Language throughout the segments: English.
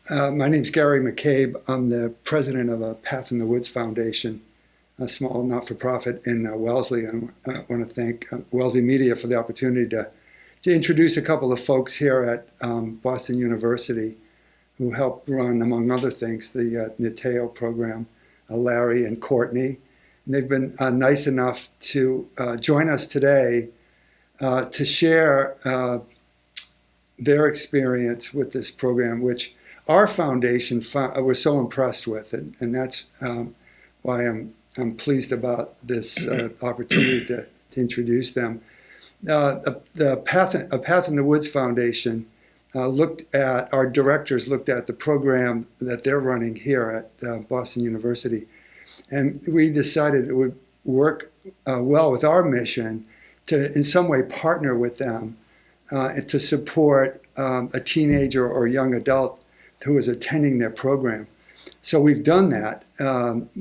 My name's Gary McCabe. I'm the president of a Path in the Woods Foundation, a small not-for-profit in Wellesley. And I want to thank Wellesley Media for the opportunity to introduce a couple of folks here at Boston University who help run, among other things, the NITEO program, Larry and Courtney. And they've been nice enough to join us today to share their experience with this program, which our foundation was so impressed with, and that's why I'm pleased about this opportunity to introduce them. A Path in the Woods Foundation our directors looked at the program that they're running here at Boston University, and we decided it would work well with our mission to in some way partner with them to support a teenager or young adult who is attending their program. So we've done that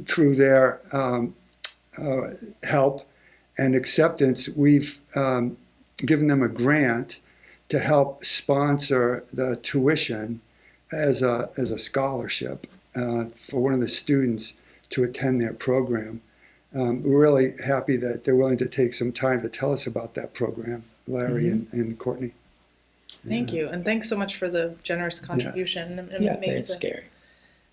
through their help and acceptance. We've given them a grant to help sponsor the tuition as a scholarship for one of the students to attend their program. We're really happy that they're willing to take some time to tell us about that program, Larry and Courtney. Thank you, and thanks so much for the generous contribution. Yeah, It makes thanks, Gary.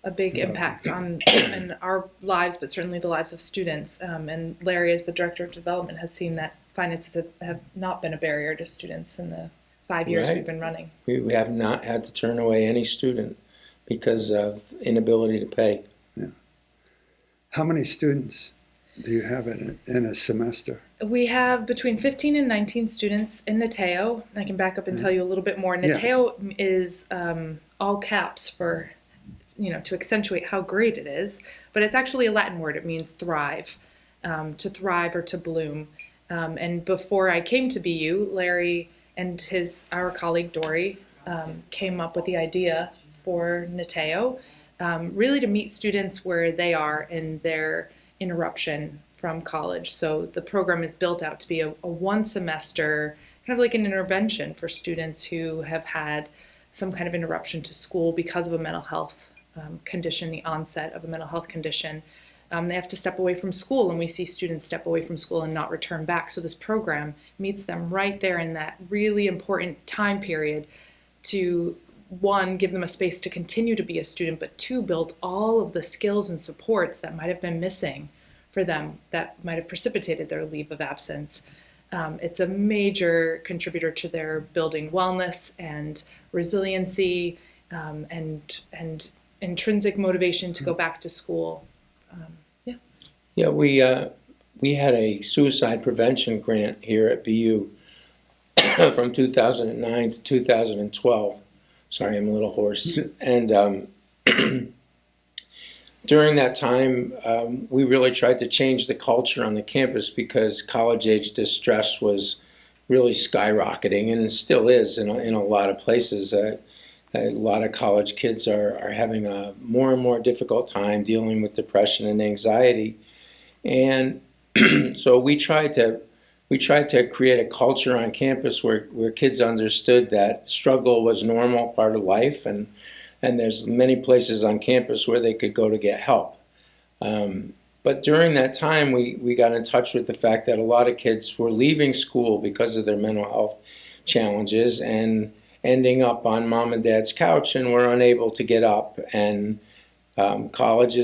a big impact on in our lives, but certainly the lives of students. And Larry, as the Director of Development, has seen that finances have not been a barrier to students in the 5 years Right. we've been running. We have not had to turn away any student because of inability to pay. Yeah. How many students do you have in a semester? We have between 15 and 19 students in NITEO. I can back up and tell you a little bit more. Yeah. NITEO is all caps for, to accentuate how great it is, but it's actually a Latin word. It means thrive, to thrive or to bloom. And before I came to BU, Larry and our colleague Dory came up with the idea for NITEO, really to meet students where they are in their interruption from college. So the program is built out to be a one semester, kind of like an intervention for students who have had some kind of interruption to school because of a mental health condition, the onset of a mental health condition. They have to step away from school, and we see students step away from school and not return back. So this program meets them right there in that really important time period to, one, give them a space to continue to be a student, but two, build all of the skills and supports that might have been missing for them that might have precipitated their leave of absence. It's a major contributor to their building wellness and resiliency and intrinsic motivation to go back to school. Yeah, we had a suicide prevention grant here at BU from 2009 to 2012. Sorry, I'm a little hoarse. And during that time, we really tried to change the culture on the campus because college-age distress was really skyrocketing, and it still is in a lot of places. A lot of college kids are having a more and more difficult time dealing with depression and anxiety. And so we tried to create a culture on campus where kids understood that struggle was normal part of life, and there's many places on campus where they could go to get help. But during that time, we got in touch with the fact that a lot of kids were leaving school because of their mental health challenges and ending up on mom and dad's couch and were unable to get up. And college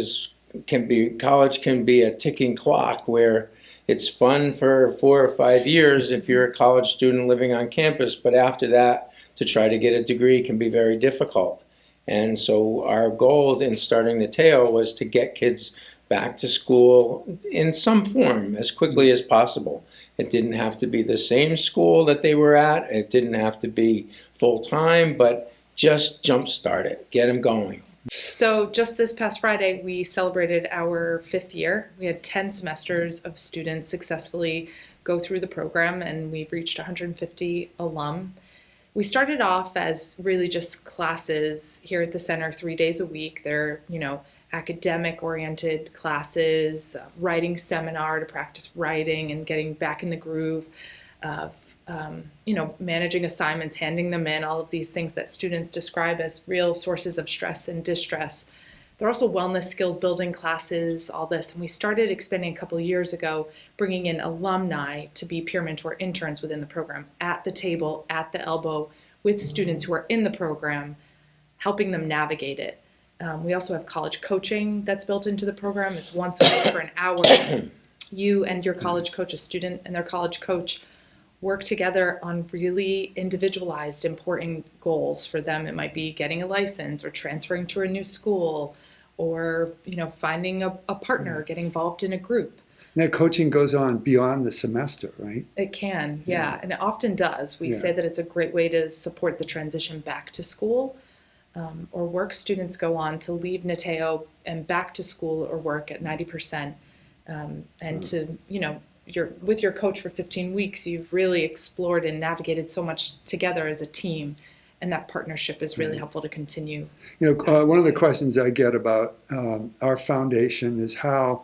can be a ticking clock where it's fun for 4 or 5 years if you're a college student living on campus, but after that, to try to get a degree can be very difficult. And so our goal in starting NITEO was to get kids back to school in some form as quickly as possible. It didn't have to be the same school that they were at. It didn't have to be full-time, but just jumpstart it, get them going. So just this past Friday, we celebrated our 5th year. We had 10 semesters of students successfully go through the program, and we've reached 150 alum. We started off as really just classes here at the center 3 days a week. They're, academic-oriented classes, writing seminar to practice writing and getting back in the groove of managing assignments, handing them in, all of these things that students describe as real sources of stress and distress. There are also wellness skills building classes, all this. And we started expanding a couple of years ago, bringing in alumni to be peer mentor interns within the program, at the table, at the elbow, with students who are in the program, helping them navigate it. We also have college coaching that's built into the program. It's once a week for an hour. You and your college coach, a student and their college coach, work together on really individualized, important goals for them. It might be getting a license or transferring to a new school, or finding a partner, getting involved in a group. And that coaching goes on beyond the semester, right? It can, yeah, and it often does. We say that it's a great way to support the transition back to school or work. Students go on to leave NITEO and back to school or work at 90%, and to you're with your coach for 15 weeks. You've really explored and navigated so much together as a team. And that partnership is really helpful to continue. One of the questions I get about our foundation is how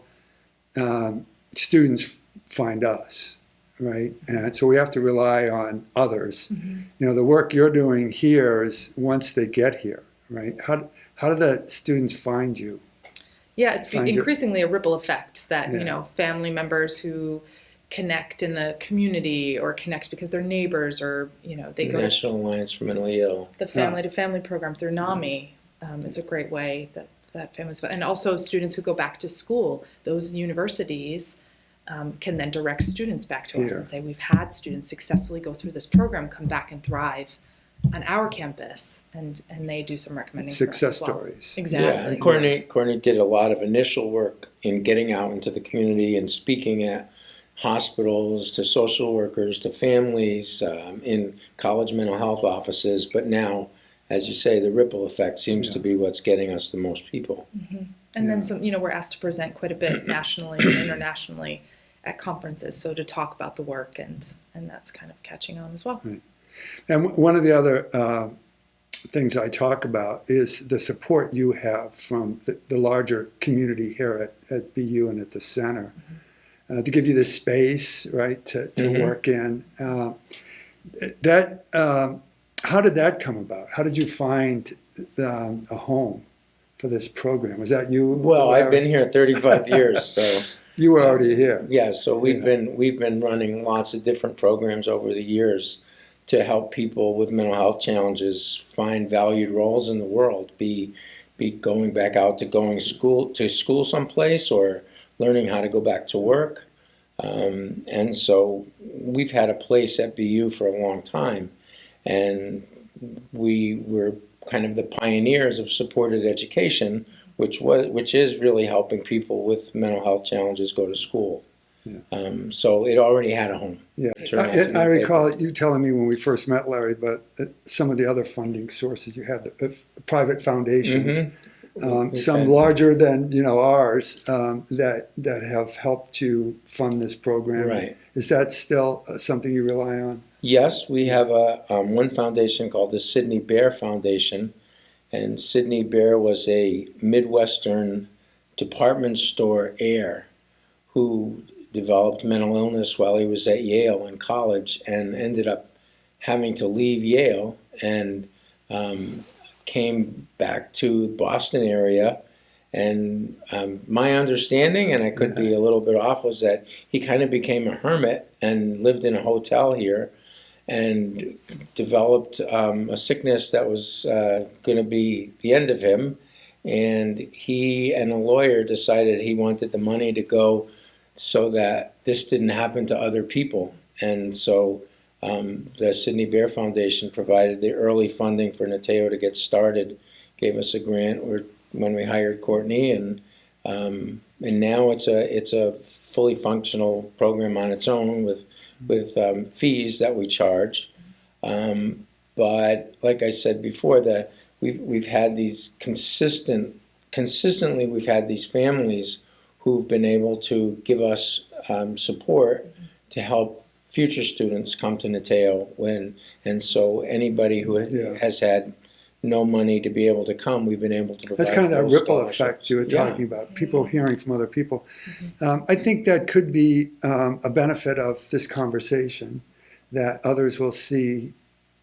students find us, right? And so we have to rely on others. The work you're doing here is once they get here, right? How do the students find you? Yeah, it's increasingly a ripple effect that, family members who connect in the community or connect because they're neighbors, or they go National Alliance for Mentally Ill. The family to family program through NAMI is a great way that families, and also students who go back to school. Those universities can then direct students back to us and say, we've had students successfully go through this program, come back and thrive on our campus, and they do some recommending success for us as well. Stories. Exactly. Yeah, and Courtney did a lot of initial work in getting out into the community and speaking at hospitals, to social workers, to families, in college mental health offices. But now, as you say, the ripple effect seems to be what's getting us the most people. And then some, we're asked to present quite a bit nationally and internationally at conferences, so to talk about the work, and that's kind of catching on as well. Right. And one of the other things I talk about is the support you have from the larger community here at BU and at the center. To give you the space, right, to work in. How did that come about? How did you find a home for this program? Was that you? Well, I've been here 35 years, so you were already here. Yeah, so we've been running lots of different programs over the years to help people with mental health challenges find valued roles in the world, be going back out to school someplace, or learning how to go back to work. And so we've had a place at BU for a long time, and we were kind of the pioneers of supported education, which is really helping people with mental health challenges go to school. So it already had a home. Yeah, I recall you telling me when we first met, Larry, but some of the other funding sources you had, the private foundations. Some larger than ours that have helped to fund this program. Right. Is that still something you rely on? Yes, we have one foundation called the Sidney Bear Foundation, and Sidney Bear was a Midwestern department store heir who developed mental illness while he was at Yale in college, and ended up having to leave Yale and came back to the Boston area. And my understanding, and I could be a little bit off, was that he kind of became a hermit and lived in a hotel here and developed a sickness that was going to be the end of him. And he and a lawyer decided he wanted the money to go so that this didn't happen to other people. And so the Sidney Bear Foundation provided the early funding for NITEO to get started, gave us a grant when we hired Courtney, and now it's a fully functional program on its own with fees that we charge. But like I said before, we've had these consistently we've had these families who've been able to give us support to help future students come to NITEO and so anybody who has had no money to be able to come, we've been able to provide. That's kind of that ripple effect you were talking about, people hearing from other people. I think that could be a benefit of this conversation, that others will see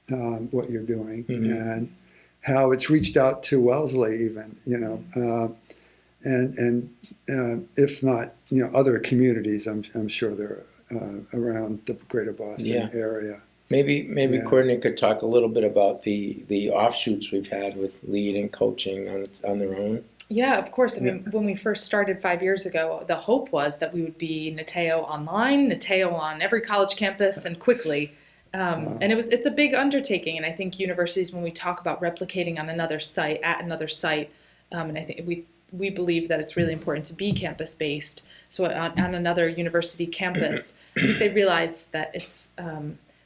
what you're doing, Mm-hmm. and how it's reached out to Wellesley even, and if not, other communities, I'm sure they're around the greater Boston area. Maybe Yeah. Courtney could talk a little bit about the offshoots we've had with lead and coaching on their own. Yeah, of course. I mean, when we first started 5 years ago, the hope was that we would be NITEO online, NITEO on every college campus, and quickly. And it's a big undertaking. And I think universities, when we talk about replicating on another site, and I think we believe that it's really important to be campus based. So on another university campus, I think they realize that it's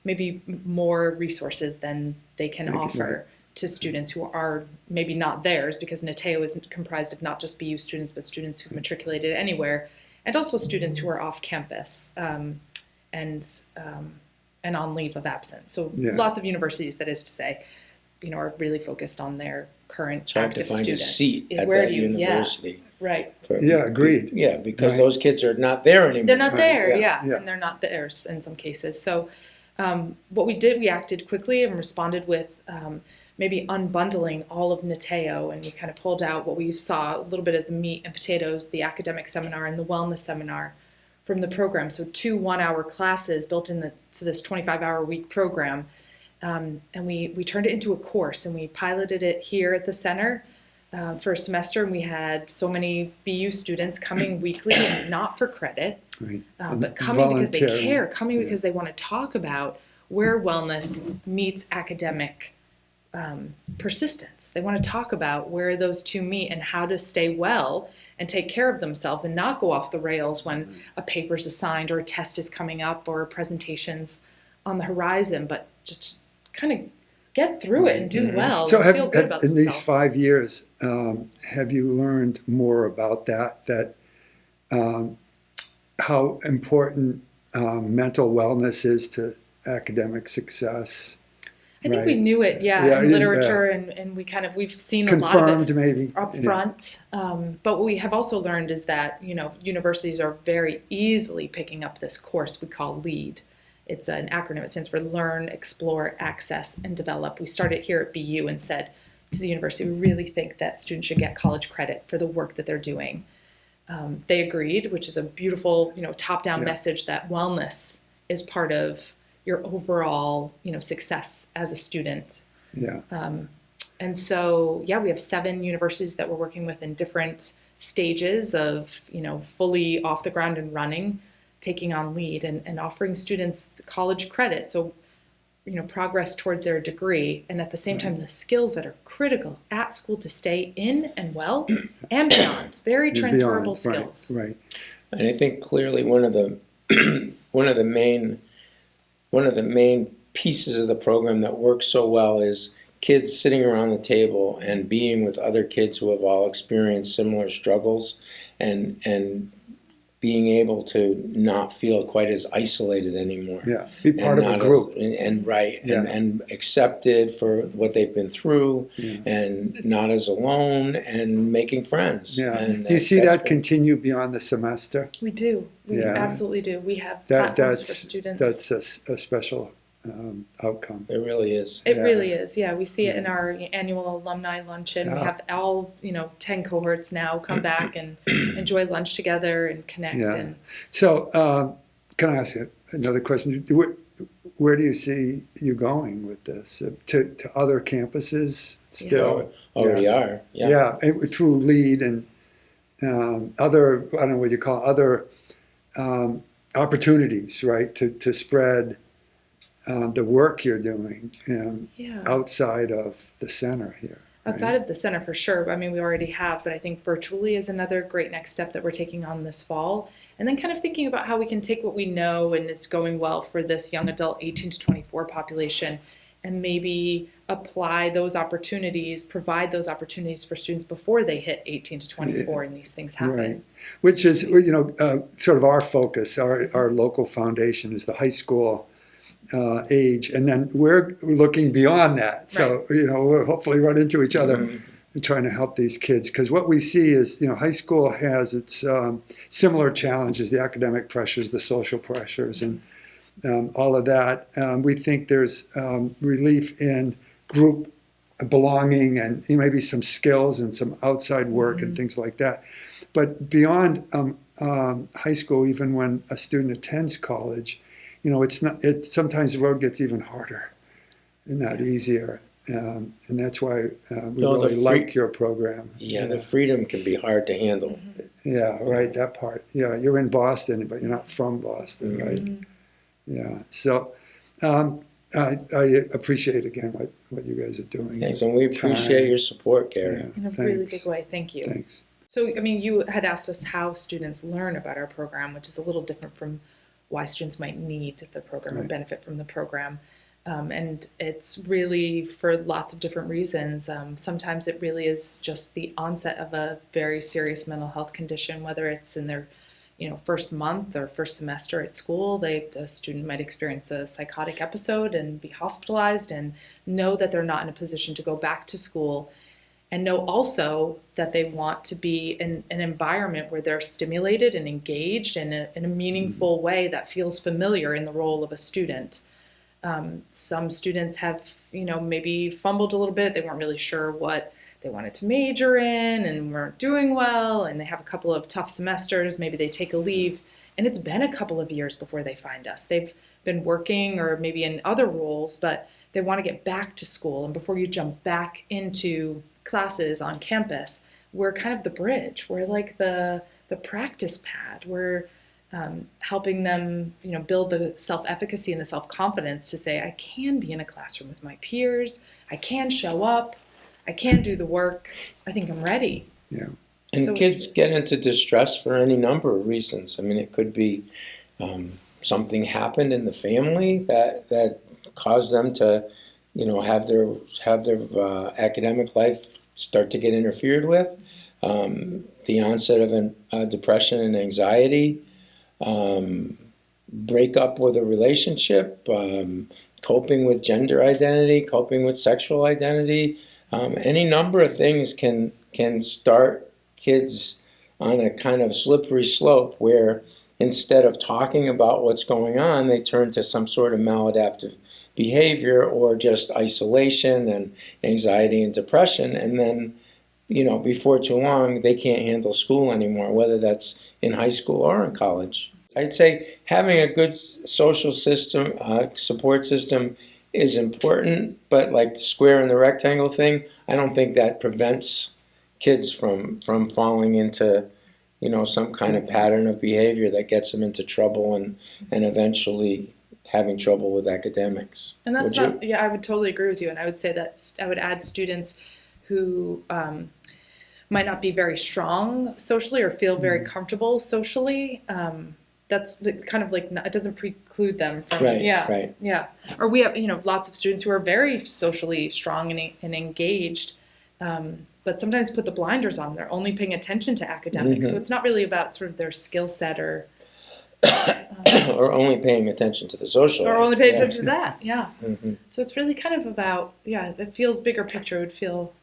maybe more resources than they can offer to students who are maybe not theirs, because NITEO is comprised of not just BU students, but students who've matriculated anywhere, and also students who are off campus and on leave of absence. So lots of universities, that is to say, are really focused on their current active students. Trying to find a seat at that university. Yeah, right. Yeah, agreed. Yeah, because those kids are not there anymore. They're not there, and they're not theirs in some cases. So what we did, we acted quickly and responded with maybe unbundling all of NITEO, and we kind of pulled out what we saw a little bit as the meat and potatoes, the academic seminar and the wellness seminar from the program. So 2 one-hour classes built into this 25-hour-week program. And we turned it into a course, and we piloted it here at the center for a semester, and we had so many BU students coming weekly, and not for credit, but coming because they care, coming because they want to talk about where wellness meets academic persistence. They want to talk about where those two meet and how to stay well and take care of themselves and not go off the rails when a paper's assigned or a test is coming up or a presentation's on the horizon, but just kind of get through it and do well and feel good about in themselves. these 5 years, have you learned more about that how important mental wellness is to academic success? I think we knew it, in literature, and we've seen a lot of it maybe up front. But what we have also learned is that, universities are very easily picking up this course we call LEAD. It's an acronym. It stands for Learn, Explore, Access, and Develop. We started here at BU and said to the university, we really think that students should get college credit for the work that they're doing. They agreed, which is a beautiful, top-down message that wellness is part of your overall, success as a student. Yeah. And so, we have 7 universities that we're working with in different stages of, fully off the ground and running, taking on LEAD and offering students college credit. So, progress toward their degree, and at the same time, the skills that are critical at school to stay in and well and beyond. Very transferable skills. Right. And I think clearly one of the main pieces of the program that works so well is kids sitting around the table and being with other kids who have all experienced similar struggles, and being able to not feel quite as isolated anymore. Yeah, be part of a group. And accepted for what they've been through, and not as alone, and making friends. Yeah. And do you see that continue beyond the semester? We do. We absolutely do. We have platforms for students. That's a special outcome. It really is. It really is. Yeah, we see it in our annual alumni luncheon. We have all 10 cohorts now come back and enjoy lunch together and connect. Yeah. And so, can I ask you another question? Where do you see you going with this? To other campuses still? Already are. Yeah, through LEAD and other, I don't know what you call it, other opportunities, right, to spread the work you're doing outside of the center here. Outside of the center, for sure. I mean, we already have, but I think virtually is another great next step that we're taking on this fall. And then kind of thinking about how we can take what we know and is going well for this young adult 18 to 24 population and maybe apply those opportunities, provide those opportunities for students before they hit 18 to 24 and these things happen. Right. Which is, sort of our focus. Our local foundation is the high school age, and then we're looking beyond that. So, we'll hopefully run into each other and trying to help these kids. Because what we see is, high school has its similar challenges, the academic pressures, the social pressures, and all of that. We think there's relief in group belonging and maybe some skills and some outside work and things like that. But beyond high school, even when a student attends college, it's not. Sometimes the road gets even harder and not easier. And that's why we really like your program. Yeah, the freedom can be hard to handle. Yeah, right, that part. Yeah, you're in Boston, but you're not from Boston, right? Yeah, so I appreciate, again, what you guys are doing. Thanks, and we appreciate your support, Gary. Yeah, In a really big way, thank you. Thanks. So, I mean, you had asked us how students learn about our program, which is a little different from why students might need the program or benefit from the program. And it's really for lots of different reasons. Sometimes it really is just the onset of a very serious mental health condition, whether it's in their first month or first semester at school. A student might experience a psychotic episode and be hospitalized and know that they're not in a position to go back to school, and know also that they want to be in an environment where they're stimulated and engaged in a meaningful way that feels familiar in the role of a student. Some students have, maybe fumbled a little bit. They weren't really sure what they wanted to major in and weren't doing well, and they have a couple of tough semesters. Maybe they take a leave, and it's been a couple of years before they find us. They've been working or maybe in other roles, but they want to get back to school. And before you jump back into classes on campus, we're kind of the bridge. We're like the practice pad. We're helping them, build the self-efficacy and the self-confidence to say, I can be in a classroom with my peers. I can show up. I can do the work. I think I'm ready. Yeah. And So kids get into distress for any number of reasons. I mean, it could be something happened in the family that caused them to, have their academic life start to get interfered with. The onset of depression and anxiety. Break up with a relationship, coping with gender identity, coping with sexual identity. Any number of things can start kids on a kind of slippery slope where instead of talking about what's going on, they turn to some sort of maladaptive behavior or just isolation and anxiety and depression. And then, before too long, they can't handle school anymore, whether that's in high school or in college. I'd say having a good social system, support system is important, but like the square and the rectangle thing, I don't think that prevents kids from falling into, some kind of pattern of behavior that gets them into trouble and eventually having trouble with academics. And that's not, yeah, I would totally agree with you. And I would say that I would add students who might not be very strong socially or feel very comfortable socially. That's kind of like, it doesn't preclude them from, yeah. Or we have, lots of students who are very socially strong and engaged, but sometimes put the blinders on. They're only paying attention to academics. So it's not really about sort of their skill set or or only paying attention to the social. Or only paying attention to that, So it's really kind of about, it feels bigger picture. It would feel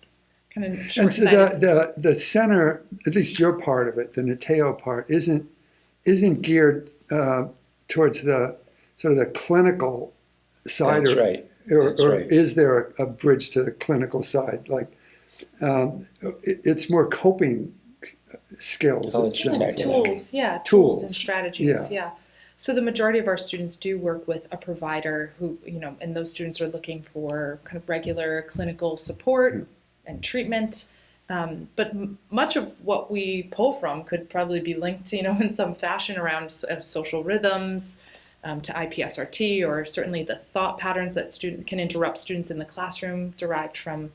kind of short-sighted. And so the center, at least your part of it, the NITEO part, isn't geared towards the sort of the clinical side. That's right. Or is there a bridge to the clinical side? Like it's more coping skills. Tools and strategies. Yeah. So the majority of our students do work with a provider who, and those students are looking for kind of regular clinical support and treatment. But much of what we pull from could probably be linked, in some fashion around social rhythms, to IPSRT, or certainly the thought patterns that can interrupt students in the classroom derived from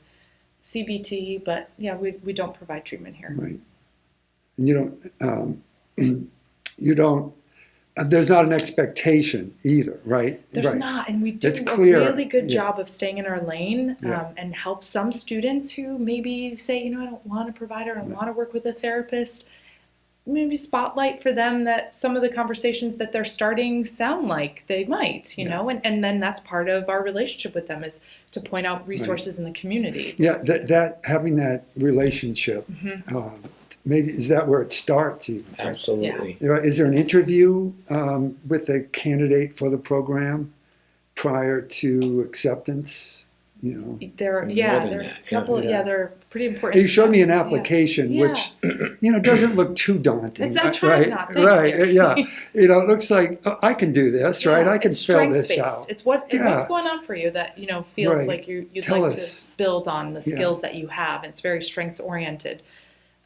CBT. But we don't provide treatment here. Right. And you don't. There's not an expectation either, right? There's not, and we do It's a clear. really good job of staying in our lane and help some students who maybe say, I don't want a provider, I don't want to work with a therapist. Maybe spotlight for them that some of the conversations that they're starting sound like they might, and then that's part of our relationship with them, is to point out resources in the community. Yeah, that having that relationship maybe is that where it starts even? Absolutely. Is there an interview with the candidate for the program prior to acceptance? You know, There, More yeah, than there are a that, yeah. couple, Yeah. yeah, they're pretty important. you showed me an steps, application, Yeah. which doesn't look too daunting. I tried right? not. Thanks, Right? Gary. Yeah. It looks like I can do this, right? Yeah, I can it's fill this strengths-based. out. It's what's Yeah. going on for you that feels Right. like you'd Tell like us. to build on the Yeah. skills that you have. It's very strengths-oriented.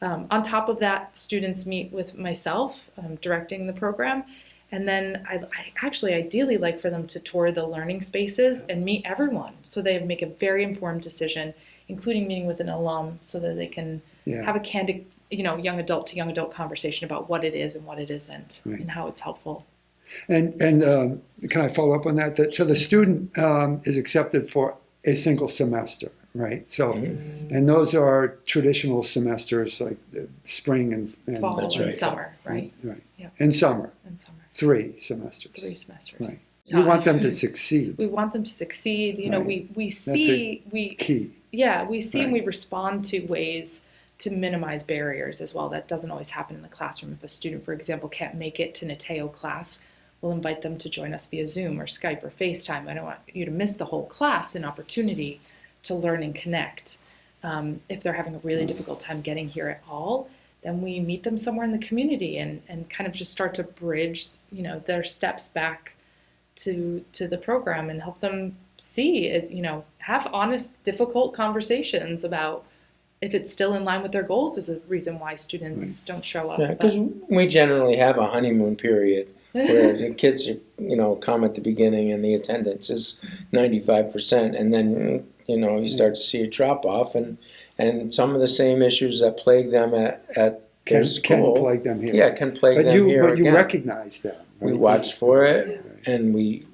On top of that, students meet with myself directing the program, and then I actually ideally like for them to tour the learning spaces and meet everyone, so they make a very informed decision, including meeting with an alum, so that they can Yeah. have a candid, young adult to young adult conversation about what it is and what it isn't, Right. and how it's helpful. And can I follow up on that? So the student is accepted for a single semester, right? So, and those are traditional semesters like the spring and Fall That's and right. summer, right? Right. Yeah. And summer, And summer, 3 semesters. 3 semesters. Right. You want them to succeed. We want them to succeed. Right. We see key. Yeah, we see and Right. we respond to ways to minimize barriers as well. That doesn't always happen in the classroom. If a student, for example, can't make it to NITEO class, we'll invite them to join us via Zoom or Skype or FaceTime. I don't want you to miss the whole class, an opportunity to learn and connect. If they're having a really difficult time getting here at all, then we meet them somewhere in the community and kind of just start to bridge, their steps back to the program and help them see it, have honest, difficult conversations about if it's still in line with their goals is a reason why students don't show up. Yeah, because we generally have a honeymoon period where the kids, come at the beginning and the attendance is 95%, and then you start to see a drop off, and some of the same issues that plague them at their school Can plague them here. Yeah, can plague But them here you again. recognize them. We right? watch for it, and we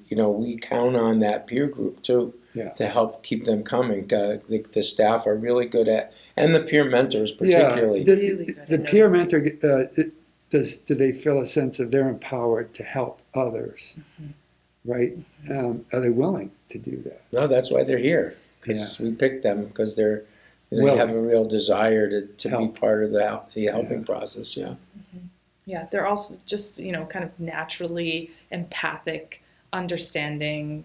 count on that peer group too to help keep them coming. The staff are really good at, and the peer mentors particularly. Yeah, Really good the at peer noticing. mentor, do they feel a sense of they're empowered to help others, right? Are they willing to do that? No, that's why they're here, because we picked them because they have a real desire to be Help. part of the helping process. Yeah. Yeah, they're also just, kind of naturally empathic, understanding,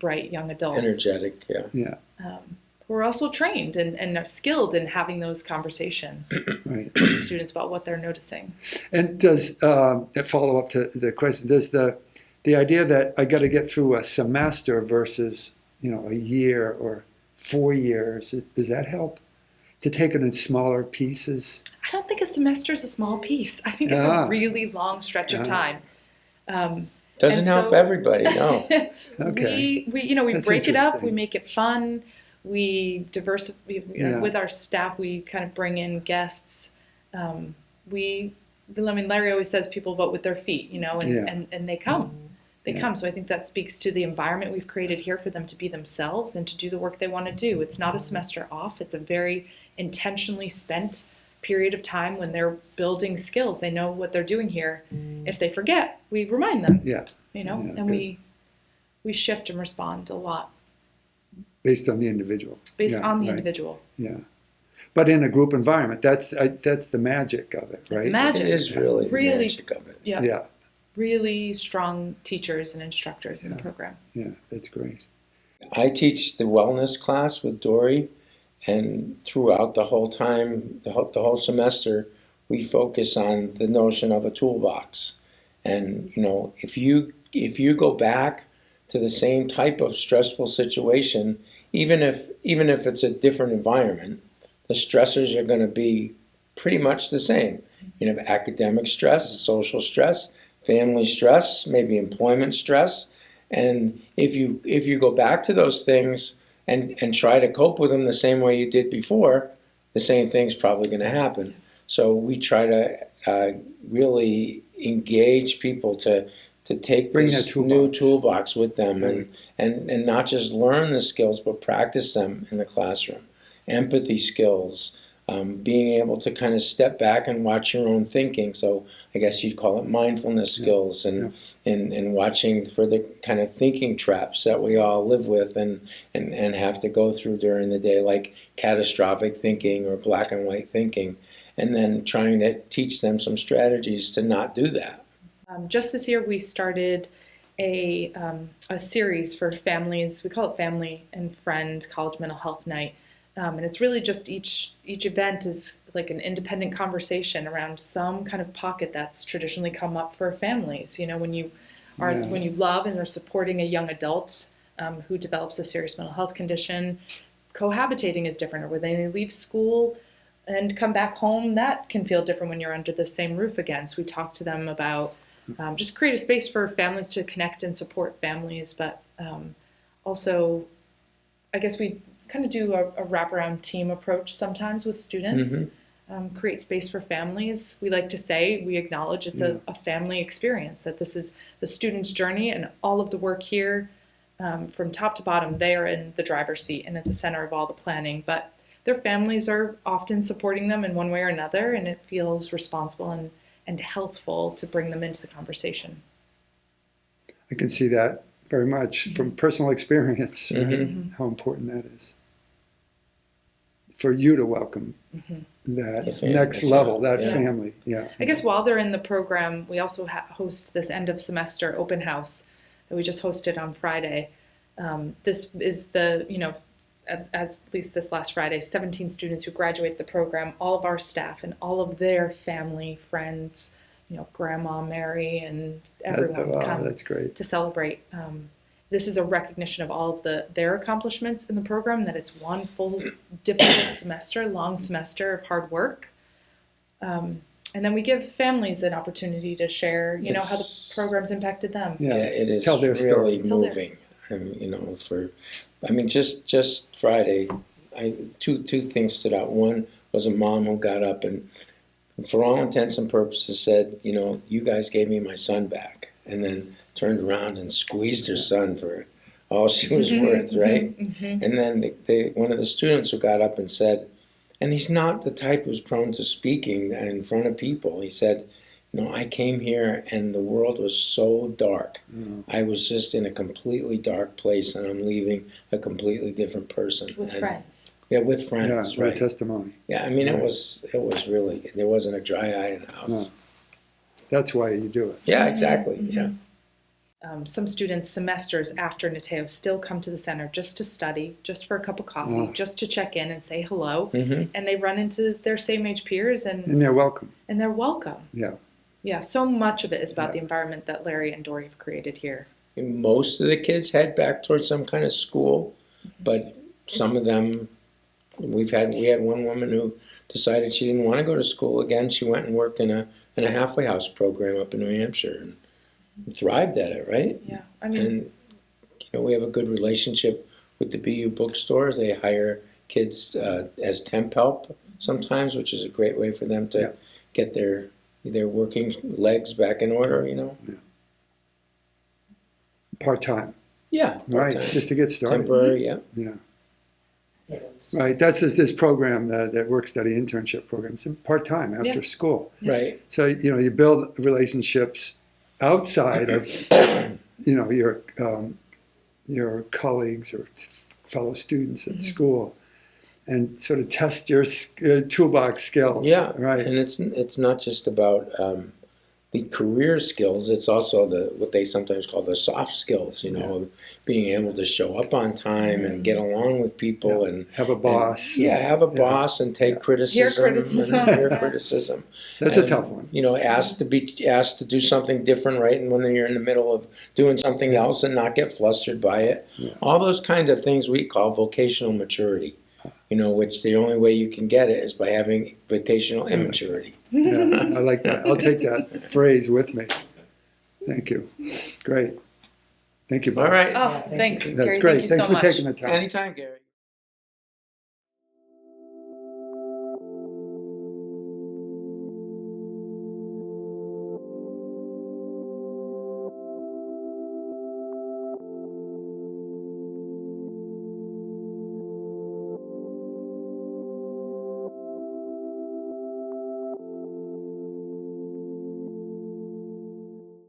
bright young adults. Energetic, yeah. Yeah, Who are also trained and are skilled in having those conversations right. with students about what they're noticing. And does a follow up to the question? Does the idea that I got to get through a semester versus a year or 4 years, does that help to take it in smaller pieces? I don't think a semester is a small piece. I think it's a really long stretch of time. Doesn't And help so- everybody, no. Okay. We That's break it up. interesting. We make it fun. We diversify. Yeah. With our staff, we kind of bring in guests. Larry always says people vote with their feet, and they come. They come. So I think that speaks to the environment we've created here for them to be themselves and to do the work they want to do. It's not a semester off. It's a very intentionally spent period of time when they're building skills. They know what they're doing here. If they forget, we remind them. Yeah. And good. we shift and respond a lot Based on the individual. based on the right. individual. Yeah. But in a group environment, that's the magic of it, right? It's magic. It is really the Really- magic of it. Yeah. Yeah. Really strong teachers and instructors in the program. Yeah. That's great. I teach the wellness class with Dory, and throughout the whole time, the whole semester, we focus on the notion of a toolbox. And if you go back to the same type of stressful situation, even if it's a different environment, the stressors are going to be pretty much the same. You have academic stress, social stress, family stress, maybe employment stress. And if you go back to those things and try to cope with them the same way you did before, the same thing's probably going to happen. So we try to really engage people to take Bring this that toolbox. new toolbox with them Right. and not just learn the skills, but practice them in the classroom. Empathy skills, being able to kind of step back and watch your own thinking. So I guess you'd call it mindfulness skills and watching for the kind of thinking traps that we all live with and have to go through during the day, like catastrophic thinking or black and white thinking. and then trying to teach them some strategies to not do that. Just this year, we started a series for families. We call it Family and Friend College Mental Health Night. And it's really just each event is like an independent conversation around some kind of pocket that's traditionally come up for families. You know, when you love and are supporting a young adult who develops a serious mental health condition, cohabitating is different. Or when they leave school and come back home, that can feel different when you're under the same roof again. So we talk to them about just create a space for families to connect and support families, but also, I guess we kind of do a wraparound team approach sometimes with students. Create space for families. We like to say we acknowledge it's a family experience, that this is the student's journey, and all of the work here from top to bottom, they are in the driver's seat and at the center of all the planning, but their families are often supporting them in one way or another, and it feels responsible and healthful to bring them into the conversation. I can see that very much from personal experience, right? How important that is. For you to welcome that next level, that family. Yeah. I guess while they're in the program, we also host this end of semester open house that we just hosted on Friday. This is the, as at least this last Friday, 17 students who graduate the program, all of our staff and all of their family, friends, Grandma Mary and everyone come that's great. to celebrate. This is a recognition of all of their accomplishments in the program, that it's one full difficult semester, long semester of hard work. And then we give families an opportunity to share, how the program's impacted them. Yeah, it is tell their story. really moving. Just Friday, two things stood out. One was a mom who got up and for all intents and purposes said, you guys gave me my son back, and then turned around and squeezed her son for all she was worth, right? And then one of the students who got up and said, and he's not the type who's prone to speaking in front of people, he said, I came here and the world was so dark. I was just in a completely dark place, and I'm leaving a completely different person. With friends. Yeah, with friends, Yeah, right. testimony. Yeah, it was really, there wasn't a dry eye in the house. No. That's why you do it. Yeah, exactly, yeah. Some students semesters after NITEO still come to the center just to study, just for a cup of coffee, just to check in and say hello. And they run into their same age peers and they're welcome. And they're welcome. Yeah. Yeah, so much of it is about the environment that Larry and Dory have created here. And most of the kids head back towards some kind of school, but some of them, we had one woman who decided she didn't want to go to school again. She went and worked in a halfway house program up in New Hampshire and thrived at it, right? Yeah, and we have a good relationship with the BU bookstores. They hire kids as temp help sometimes, which is a great way for them to get their working legs back in order, Yeah. Part-time. Yeah, Right, part-time. just to get started. Temporary, yeah. Yeah. Right, that's this program, that work-study internship program. It's part-time after school. Right. So, you build relationships outside of, your colleagues or fellow students at school, and sort of test your toolbox skills. Yeah, right. And it's not just about the career skills. It's also what they sometimes call the soft skills. Of being able to show up on time and get along with people and have a boss. Have a boss and take criticism. Hear criticism. That's a tough one. Asked to do something different, right? And when you're in the middle of doing something else and not get flustered by it. Yeah. All those kinds of things we call vocational maturity. Which the only way you can get it is by having vocational immaturity. Yeah, I like that. I'll take that phrase with me. Thank you. Great. Thank you, Bob. All right. Oh, thanks, That's Gary. great. Thank you Thanks so for much. taking the time. Anytime, Gary.